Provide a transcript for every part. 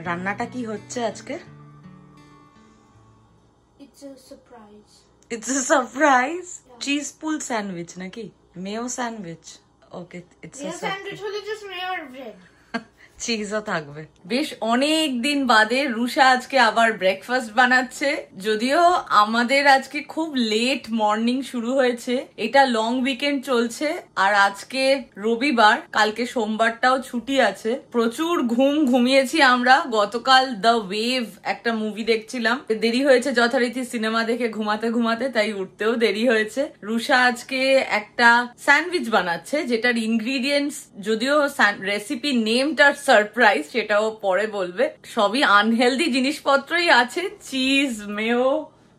রান্নাটা কি হচ্ছে আজকে? It's a surprise. It's a surprise. Yeah. Cheese pull sandwich naki? Mayo sandwich. Okay, it's Mayo a surprise. sandwich hole just mayo or bread. চিজও থাকবে। বেশ অনেক দিন বাদে রুষা আজকে আবার ব্রেকফাস্ট বানাচ্ছে। যদিও আমাদের আজকে খুব লেট মর্নিং শুরু হয়েছে, এটা লং উইকেন্ড চলছে আর আজকে রবিবার, কালকে সোমবারটাও ছুটি আছে। প্রচুর ঘুমিয়েছি আমরা। গতকাল দ্য ওয়েভ একটা মুভি দেখছিলাম, দেরি হয়েছে যথারীতি সিনেমা দেখে ঘুমাতে, তাই উঠতেও দেরি হয়েছে। রুষা আজকে একটা স্যান্ডউইচ বানাচ্ছে, যেটার ইনগ্রিডিয়েন্টস যদিও রেসিপি নেমটা সারপ্রাইজ, সেটাও পরে বলবে। সবই আনহেলদি জিনিসপত্রই আছে, চিজ, মেয়ো,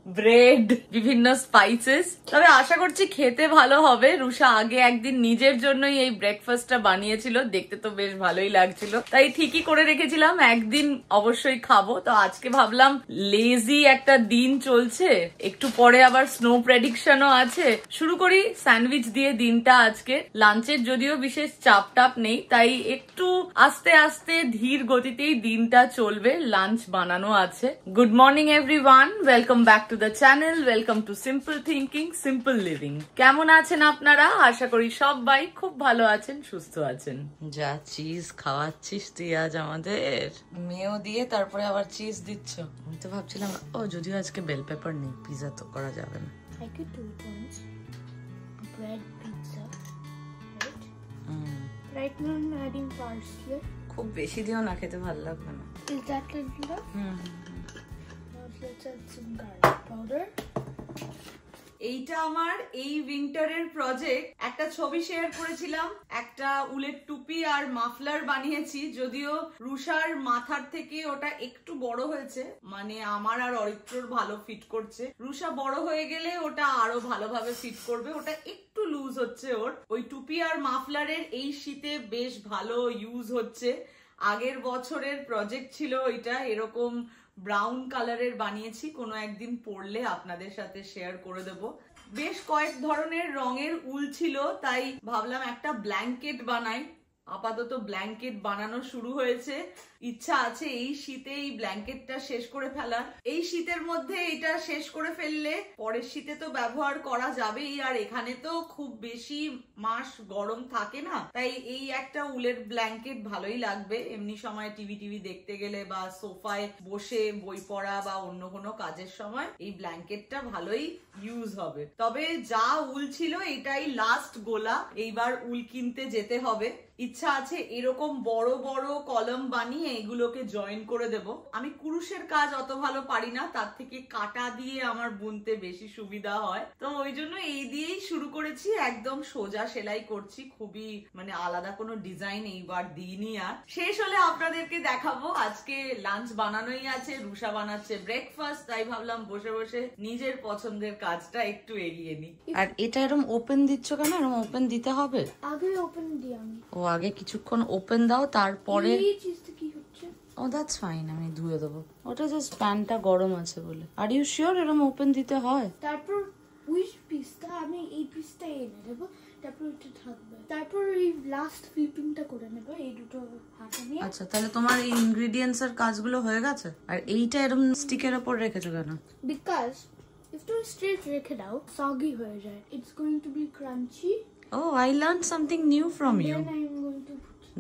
ব্রেড, বিভিন্ন স্পাইসেস। তবে আশা করছি খেতে ভালো হবে। রুষা আগে একদিন নিজের জন্যই এই ব্রেকফাস্টটা বানিয়েছিল, দেখতে তো বেশ ভালোই লাগছিল, তাই ঠিকই করে রেখেছিলাম একদিন অবশ্যই খাবো। তো আজকে ভাবলাম লেজি একটা দিন চলছে, একটু পরে আবার স্নো প্রেডিকশনও আছে, শুরু করি স্যান্ডউইচ দিয়ে দিনটা আজকে। লাঞ্চের যদিও বিশেষ চাপ নেই, তাই একটু আস্তে আস্তে ধীর গতিতেই দিনটা চলবে। লাঞ্চ বানানো আছে। Good morning everyone, welcome back to the channel, welcome to simple thinking simple living. কেমন আছেন আপনারা? আশা করি সবাই খুব ভালো আছেন, সুস্থ আছেন। যা চিজ খাওয়াচ্ছিস তুই আজ আমাদের, মেও দিয়ে তারপরে আবার চিজ দিচ্ছ। আমি তো ভাবছিলাম যদিও আজকে বেল পেপার নেই, পিজা তো করা যাবে না। I could do it once. Bread pizza, right? Right now I'm adding parsley. খুব বেশি দিও না, খেতে ভালো লাগবে না। Is that enough? Now let's add some garlic powder. এইটা আমার এই উইন্টারের প্রজেক্ট। একটা ছবি শেয়ার করেছিলাম, একটা উলের টুপি আর মাফলার বানিয়েছি। যদিও রুষার মাথার থেকে ওটা একটু বড় হয়েছে, মানে আমার আর অরিত্রর ভালো ফিট করছে। রুষা বড় হয়ে গেলে ওটা আরো ভালোভাবে ফিট করবে, ওটা একটু লুজ হচ্ছে ওর। ওই টুপি আর মাফলারের এই শীতে বেশ ভালো ইউজ হচ্ছে। আগের বছরের প্রজেক্ট ছিল এটা, এরকম ব্রাউন কালারের বানিয়েছি। কোনো একদিন পরলে আপনাদের সাথে শেয়ার করে দেব। বেশ কয়েক ধরনের রঙের উল ছিল, তাই ভাবলাম একটা ব্ল্যাঙ্কেট বানাই। আপাতত ব্ল্যাঙ্কেট বানানো শুরু হয়েছে। ইচ্ছা আছে এই শীতে এই ব্ল্যাঙ্কেটটা শেষ করে ফেলার। এই শীতের মধ্যে এটা শেষ করে ফেললে পরের শীতে তো ব্যবহার করা যাবেই, আর এখানে তো খুব বেশি মাস গরম থাকে না, তাই এই একটা উলের ব্ল্যাঙ্কেট ভালোই লাগবে। এমনি সময় টিভি দেখতে গেলে বা সোফায় বসে বই পড়া বা অন্য কোনো কাজের সময় এই ব্ল্যাঙ্কেটটা ভালোই ইউজ হবে। তবে যা উল ছিল এটাই লাস্ট গোলা, এইবার উল কিনতে যেতে হবে। ইচ্ছা আছে এরকম বড় বড় কলম বানিয়ে এগুলোকে জয়েন করে দেব। আমি কুরুশের কাজ অত ভালো পারি না, তার থেকে কাটা দিয়ে আমার বুনতে বেশি সুবিধা হয়, তো ওই জন্য এই দিয়েই শুরু করেছি। একদম সোজা সেলাই করছি, খুবই মানে আলাদা কোনো ডিজাইন এইবার দিইনি। আর শেষ হলে আপনাদেরকে দেখাবো। আজকে লাঞ্চ বানানোই আছে, রুষা বানাচ্ছে ব্রেকফাস্ট, তাই ভাবলাম বসে বসে নিজের পছন্দের কাজটা একটু এগিয়ে নি। আর এটা এরকম ওপেন দিচ্ছ কেন? এরকম ওপেন দিতে হবে? আগে ওপেন দিই আমি। আগে কিছুক্ষণ ওপেন দাও, তারপরে এই চিজটা কি হচ্ছে? দ্যাটস ফাইন, আমি ধুয়ে দেবো। ওটা জাস্ট প্যানটা গরম আছে বলে। আর ইউ শিওর এরকম ওপেন দিতে হয়? তারপর ওই পিসটা আমি এই পিসটা এনে দেবো, তারপর এটা থাকবে, তারপর এই লাস্ট ফ্লিপিংটা করে নেব এই দুটো হাতে নিয়ে। আচ্ছা, তাহলে তোমার এই ইনগ্রেডিয়েন্টস এর কাজগুলো হয়ে গেছে। আর এইটা এরকম স্টিকের উপর রেখেছো কেন? বিকজ if তুমি স্ট্রেট রেখে দাও সগি হয়ে যায়। It's going to be crunchy. Oh, I learned something new from you. Then I'm going to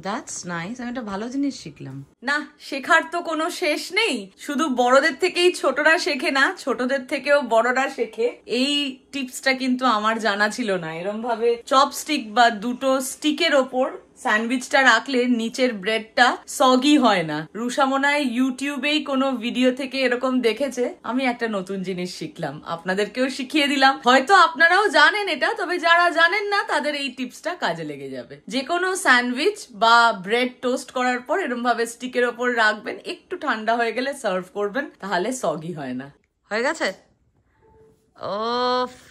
That's nice. আমি একটা ভালো জিনিস শিখলাম। না, শেখার তো কোনো শেষ নেই। শুধু বড়দের থেকেই ছোটরা শেখে না, ছোটদের থেকেও বড়রা শেখে। এই টিপসটা কিন্তু আমার জানা ছিল না। এরকম ভাবে চপস্টিক বা দুটো স্টিকের ওপর স্যান্ডউইচটা রাখলে নিচের ব্রেডটা সগি হয় না। রুষা মনে হয় ইউটিউবেই কোনো ভিডিও থেকে এরকম দেখেছে। আমি একটা নতুন জিনিস শিখলাম, আপনাদেরকেও শিখিয়ে দিলাম। হয়তো আপনারাও জানেন এটা, তবে যারা জানেন না তাদের এই টিপসটা কাজে লেগে যাবে। যে কোনো স্যান্ডউইচ বা ব্রেড টোস্ট করার পর এরকম ভাবে স্টিকের ওপর রাখবেন, একটু ঠান্ডা হয়ে গেলে সার্ভ করবেন, তাহলে সগি হয় না। হয়ে গেছে?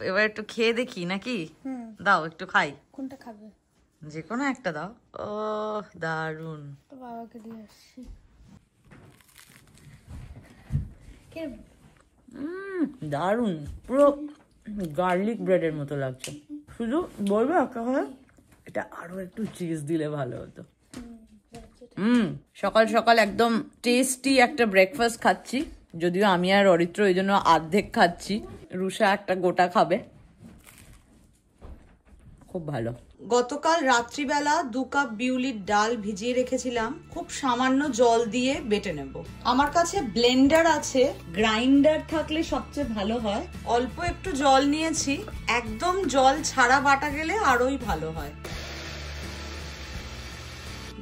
এবার একটু খেয়ে দেখি নাকি? দাও একটু খাই। কোনটা খাবে? যে কোনো একটা দাও। দারুন। বাবাকে দিয়ে আসছি। দারুন, পুরো গার্লিক ব্রেডের মতো লাগছে। শুধু বলবো একটা কথা, এটা আরো একটু চিজ দিলে ভালো হতো। সকাল সকাল একদম টেস্টি একটা ব্রেকফাস্ট খাচ্ছি, যদিও আমি আর অরিত্র এই জন্য অর্ধেক খাচ্ছি, রুষা একটা গোটা খাবে। খুব ভালো। গতকাল রাত্রিবেলা 2 কাপ বিউলির ডাল ভিজিয়ে রেখেছিলাম, খুব সামান্য জল দিয়ে বেটে নেব। আমার কাছে ব্লেন্ডার আছে, গ্রাইন্ডার থাকলে সবচেয়ে ভালো হয়। অল্প একটু জল নিয়েছি, একদম জল ছাড়া বাটা গেলে আরোই ভালো হয়।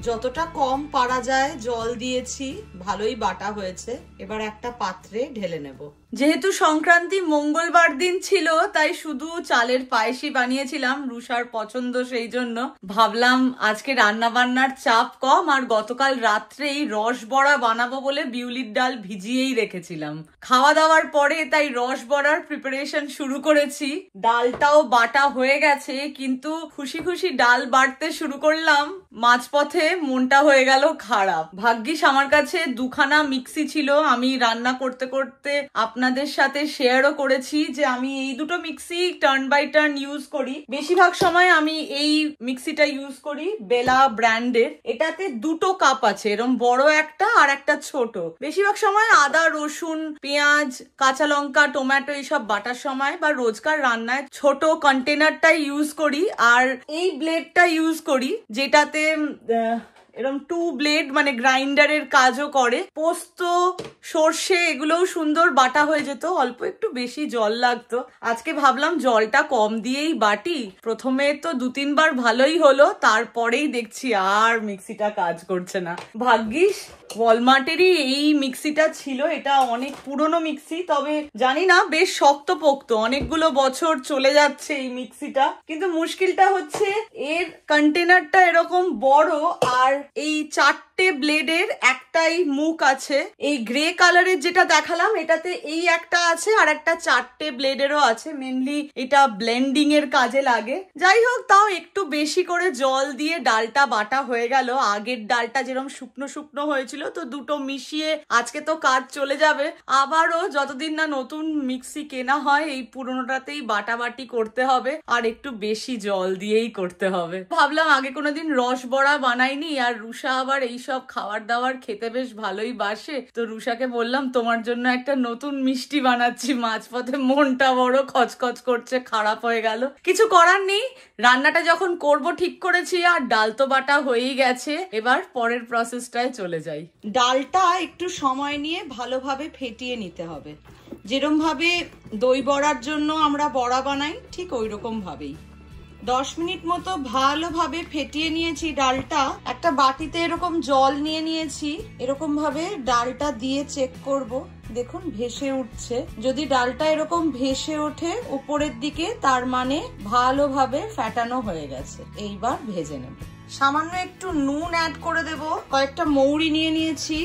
যতটা কম পারা যায় জল দিয়েছি, ভালোই বাটা হয়েছে। এবার একটা পাত্রে ঢেলে নেব। যেহেতু সংক্রান্তি মঙ্গলবার দিন ছিল, তাই শুধু চালের পায়েসই বানিয়েছিলাম, রুষার পছন্দ, সেই জন্য ভাবলাম আজকে রান্না বান্নার চাপ কম, আর গতকাল রাত্রেই রস বড়া বানাবো বলে বিউলির ডাল ভিজিয়েই রেখেছিলাম। খাওয়া দাওয়ার পরে তাই রস বড়ার প্রিপারেশন শুরু করেছি। ডালটাও বাটা হয়ে গেছে, কিন্তু খুশি খুশি ডাল বাটতে শুরু করলাম, মাঝপথে মনটা হয়ে গেল খারাপ। ভাগ্যিস আমার কাছে 2খানা মিক্সি ছিল, আমি রান্না করতে করতে আপনাদের সাথে শেয়ারও করেছি যে আমি এই দুটো mixie turn by turn use করি। বেশিরভাগ সময় আমি এই মিক্সিটা ইউজ করি, বেলা ব্র্যান্ডের। এটাতে 2 কাপ আছে, এরকম বড় একটা আর একটা ছোট। বেশিরভাগ সময় আদা, রসুন, পেঁয়াজ, কাঁচা লঙ্কা, টমেটো এইসব বাটার সময় বা রোজকার রান্নায় ছোট কন্টেনারটাই ইউজ করি। আর এই ব্লেডটা ইউজ করি, যেটাতে এরকম 2 ব্লেড, মানে গ্রাইন্ডারের কাজও করে। পোস্ত, সর্ষে এগুলোও সুন্দর বাটা হয়ে যেত, অল্প একটু বেশি জল লাগতো। আজকে ভাবলাম জলটা কম দিয়েই বাটি। প্রথমে তো 2-3 বার ভালোই হলো, তারপরেই দেখছি আর মিক্সিটা কাজ করছে না। ভাগ্যিস ওয়ালমার্টেরই এই মিক্সিটা ছিল, এটা অনেক পুরনো মিক্সি, তবে জানি না বেশ শক্তপোক্ত, অনেকগুলো বছর চলে যাচ্ছে এই মিক্সিটা। কিন্তু মুশকিলটা হচ্ছে এর কন্টেনারটা এরকম বড়, আর এই 4টে ব্লেডের একটাই মুখ আছে। এই গ্রে কালারের যেটা দেখালাম এটাতে এই একটা আছে, আর একটা 4টে ব্লেডেরও আছে। মেনলি এটা ব্লেন্ডিং এর কাজে লাগে। যাই হোক, তাও একটু বেশি করে জল দিয়ে ডালটা বাটা হয়ে গেল। আগের ডালটা যেরকম শুকনো শুকনো হয়েছিল, তো দুটো মিশিয়ে আজকে তো কাজ চলে যাবে। আবারও যতদিন না নতুন মিক্সি কেনা হয়, এই পুরোনোটাতেই বাটাবাটি করতে হবে, আর একটু বেশি জল দিয়েই করতে হবে। ভাবলাম আগে কোনোদিন রস বড়া বানাইনি, আর রুষা আবার এইসব খাবার দাবার খেতে বেশ ভালোই বাসে, তো রুষাকে বললাম তোমার জন্য একটা নতুন মিষ্টি বানাচ্ছি। মাঝপথে মনটা বড় খচখচ করছে, খারাপ হয়ে গেল। কিছু করার নেই, রান্নাটা যখন করব ঠিক করেছি, আর ডাল তো বাটা হয়েই গেছে। এবার পরের প্রসেসটায় চলে যাই। ডালটা একটু সময় নিয়ে ভালোভাবে ফেটিয়ে নিতে হবে, যেরকম ভাবে দই বড়ার জন্য আমরা বড়া বানাই, ঠিক ওই রকম ভাবেই। 10 মিনিট মতো ভালোভাবে ফেটিয়ে নিয়েছি ডালটা। একটা বাটিতে এরকম জল নিয়ে নিয়েছি, এরকম ভাবে ডালটা দিয়ে চেক করব। দেখুন ভেসে উঠছে, যদি ডালটা এরকম ভেসে ওঠে উপরের দিকে, তার মানে ভালোভাবে ফেটানো হয়ে গেছে। এইবার ভেজে নেব। সামান্য একটু নুন অ্যাড করে দেব। কয়েকটা মৌরি নিয়ে নিয়েছি,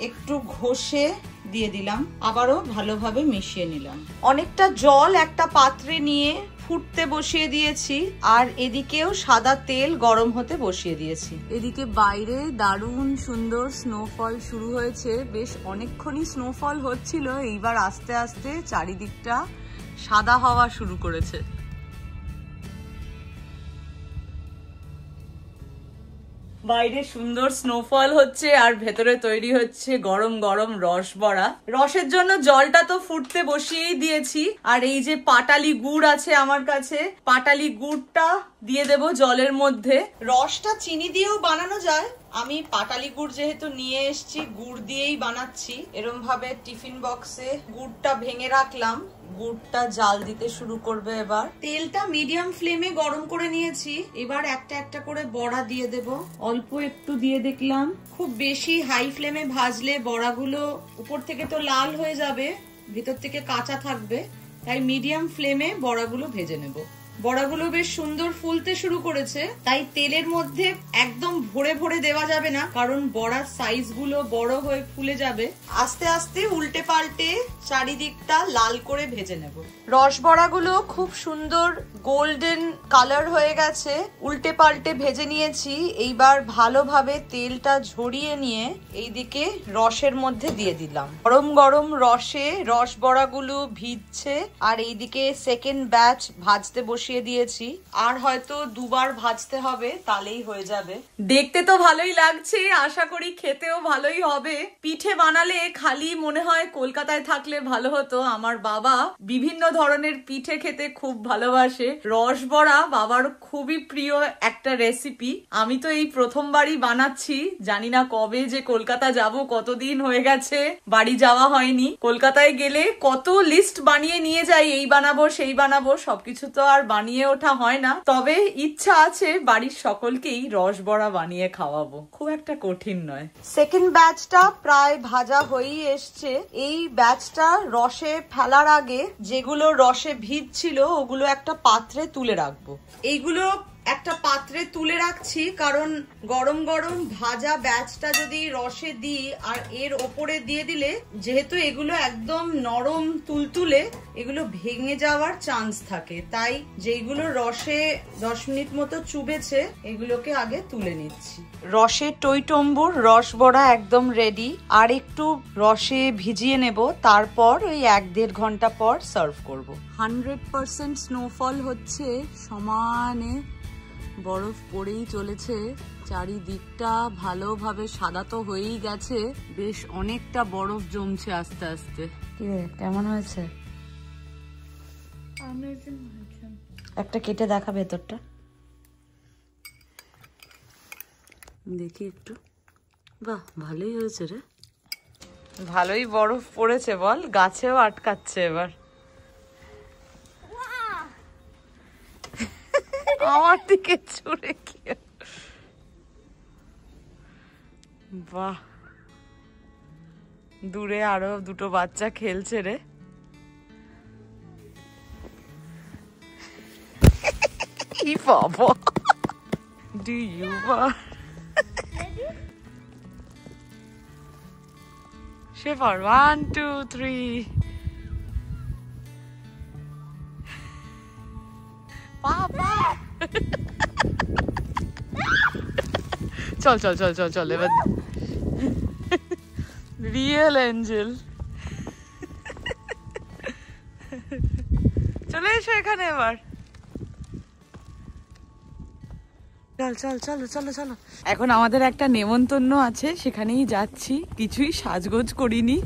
একটু ঘষে দিয়ে দিলাম, আবারও ভালোভাবে মিশিয়ে নিলাম। অনেকটা জল একটা পাত্রে নিয়ে ফুটতে বসিয়ে দিয়েছি, আর এদিকেও সাদা তেল গরম হতে বসিয়ে দিয়েছি। এদিকে বাইরে দারুণ সুন্দর স্নোফল শুরু হয়েছে, বেশ অনেকক্ষণই স্নোফল হচ্ছিল, এইবার আস্তে আস্তে চারিদিকটা সাদা হওয়া শুরু করেছে। বাইরে সুন্দর স্নোফল হচ্ছে, আর ভেতরে তৈরি হচ্ছে গরম গরম রস বড়া। রসের জন্য জলটা তো ফুটতে বসিয়েই দিয়েছি, আর এই যে পাটালি গুড় আছে আমার কাছে, পাটালি গুড়টা দিয়ে দেব জলের মধ্যে। রসটা চিনি দিয়েও বানানো যায়, আমি পাটালি গুড় যেহেতু নিয়ে এসেছি, গুড় দিয়েই বানাচ্ছি। এরকম ভাবে টিফিন বক্সে গুড়টা ভেঙে রাখলাম, গুড়টা জাল দিতে শুরু করবে। এবার তেলটা মিডিয়াম ফ্লেমে গরম করে নিয়েছি, এবার একটা একটা করে বড়া দিয়ে দেব। অল্প একটু দিয়ে দেখলাম, খুব বেশি হাই ফ্লেমে ভাজলে বড়াগুলো উপর থেকে তো লাল হয়ে যাবে, ভিতর থেকে কাঁচা থাকবে, তাই মিডিয়াম ফ্লেমে বড়াগুলো ভেজে নেব। বড়াগুলো বেশ সুন্দর ফুলতে শুরু করেছে, তাই তেলের মধ্যে একদম ভরে ভরে দেওয়া যাবে না, কারণ বড়ার সাইজ গুলো বড় হয়ে ফুলে যাবে। আস্তে আস্তে উল্টে পাল্টে চারিদিকটা লাল করে ভেজে নেব। রস বড়াগুলো খুব সুন্দর গোল্ডেন কালার হয়ে গেছে, উল্টে পাল্টে ভেজে নিয়েছি। এইবার ভালোভাবে তেলটা ঝরিয়ে নিয়ে এইদিকে রসের মধ্যে দিয়ে দিলাম। গরম গরম রসে রস বড়াগুলো ভিজছে, আর এইদিকে সেকেন্ড ব্যাচ ভাজতে বসে বসিয়ে দিয়েছি, আর হয়তো দুবার ভাজতে হবে, তাহলেই হয়ে যাবে। দেখতে তো ভালোই লাগছে, আশা করি খেতেও ভালোই হবে। পিঠে বানালে খালি মনে হয় কলকাতায় থাকলে ভালো হতো। আমার বাবা বিভিন্ন ধরনের পিঠে খেতে খুব ভালোবাসে। রসবড়া বাবার খুবই প্রিয় একটা রেসিপি। আমি তো এই প্রথমবারই বানাচ্ছি, জানি না কবে যে কলকাতা যাব, কতদিন হয়ে গেছে বাড়ি যাওয়া হয়নি। কলকাতায় গেলে কত লিস্ট বানিয়ে নিয়ে যাই, এই বানাবো সেই বানাবো, সবকিছু তো আর বানিয়ে ওঠা হয় না। তবে ইচ্ছা আছে বাড়ির সকলকেই রসবড়া বানিয়ে খাওয়াবো, খুব একটা কঠিন নয়। সেকেন্ড ব্যাচটা প্রায় ভাজা হয়েই এসছে। এই ব্যাচটা রসে ফেলার আগে যেগুলো রসে ভিজছিল ওগুলো একটা পাত্রে তুলে রাখবো। এইগুলো একটা পাত্রে তুলে রাখছি কারণ গরম গরম ভাজা ব্যাচটা যদি রসে দিই আর এর ওপরে দিয়ে দিলে, যেহেতু এগুলো একদম নরম তুলতুলে, এগুলো ভেঙে যাওয়ার চান্স থাকে। তাই যেগুলো রসে 10 মিনিট মতো চুবেছে এগুলোকে আগে তুলে নিচ্ছি। রসে টইটম্বুর রসবড়া একদম রেডি। আর একটু রসে ভিজিয়ে নেব, তারপর ওই 1-1.5 ঘন্টা পর সার্ভ করব। 100% স্নোফল হচ্ছে, সমানে বরফ পড়েই চলেছে, চারিদিকটা ভালোভাবে সাদা তো হয়েই গেছে, বেশ অনেকটা বরফ জমছে আস্তে আস্তে। কেমন হয়েছে? একটা কেটে দেখা ভেতরটা, দেখি একটু। বাহ, ভালোই হয়েছে রে, ভালোই বরফ পড়েছে বল, গাছেও আটকাচ্ছে এবার। আমার দিকে ছুড়ে কি, বাহ, দূরে আরো দুটো বাচ্চা খেলছে রে। কি বাবা, ডু ইউ Shiver, 1, 2, 3. Papa. চল চল চল চল চল এবার। রিয়েল এঞ্জেল, চলে এসো এখানে এবার। চল চল চলো চলো চলো। এখন আমাদের একটা নেমন্তন্ন আছে, সেখানেই যাচ্ছি। কিছুই সাজগোজ করিনি,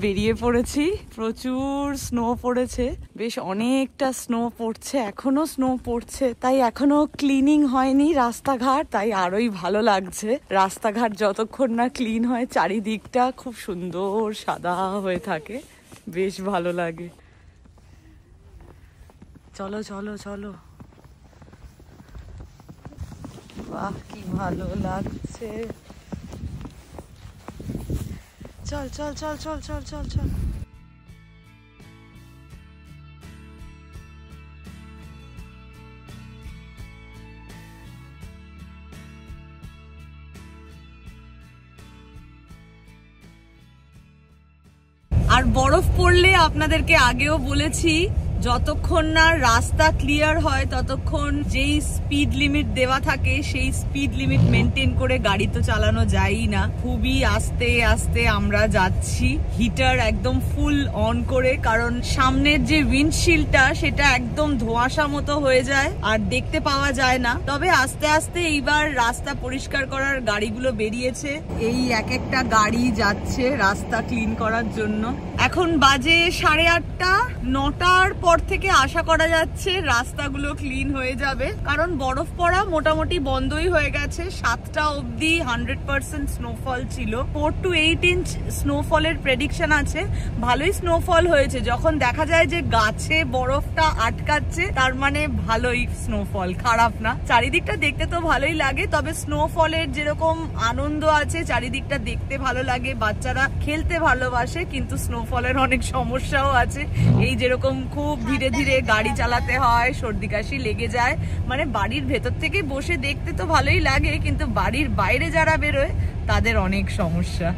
বেরিয়ে পড়েছি। প্রচুর স্নো পড়েছে, বেশ অনেকটা স্নো পড়ছে, এখনো স্নো পড়ছে। তাই এখনো ক্লিনিং হয়নি রাস্তাঘাট, তাই আরোই ভালো লাগছে। রাস্তাঘাট যতক্ষণ না ক্লিন হয় চারিদিকটা খুব সুন্দর সাদা হয়ে থাকে, বেশ ভালো লাগে। চলো চলো চলো, বাহ কি ভালো লাগছে। চল চল চল চল চল চল চল। আর বরফ পড়লে আপনাদেরকে আগেও বলেছি, যতক্ষণ না রাস্তা ক্লিয়ার হয় ততক্ষণ যেই স্পিড লিমিট দেওয়া থাকে সেই স্পিড লিমিট মেনটেন করে গাড়ি তো চালানো যায়ই না। খুবই আস্তে আস্তে আমরা যাচ্ছি, হিটার একদম ফুল অন করে, কারণ সামনের যে উইন্ডশিল্ডটা সেটা একদম ধোঁয়াশা মতো হয়ে যায় আর দেখতে পাওয়া যায় না। তবে আস্তে আস্তে এইবার রাস্তা পরিষ্কার করার গাড়িগুলো বেরিয়েছে, এই এক একটা গাড়ি যাচ্ছে রাস্তা ক্লিন করার জন্য। এখন বাজে 8:30, 9টার পর থেকে আশা করা যাচ্ছে রাস্তাগুলো ক্লিন হয়ে যাবে, কারণ বরফ পড়া মোটামুটি বন্ধই হয়ে গেছে। 7টা অবধি 100% স্নোফল ছিল। 4 to 8 ইঞ্চ স্নোফলের প্রেডিকশন আছে। ভালোই স্নোফল হয়েছে, যখন দেখা যায় যে গাছে বরফটা আটকাচ্ছে তার মানে ভালোই স্নোফল, খারাপ না। চারিদিকটা দেখতে তো ভালোই লাগে, তবে স্নোফলের যেরকম আনন্দ আছে, চারিদিকটা দেখতে ভালো লাগে, বাচ্চারা খেলতে ভালোবাসে, কিন্তু স্নোফলের অনেক সমস্যাও আছে। এই যেরকম খুব ধীরে ধীরে গাড়ি চালাতে হয়, সর্দি কাশি লেগে যায়। মানে বাড়ির ভেতর থেকে বসে দেখতে তো ভালোই লাগে, কিন্তু বাড়ির বাইরে যারা বেরোয় তাদের অনেক সমস্যা।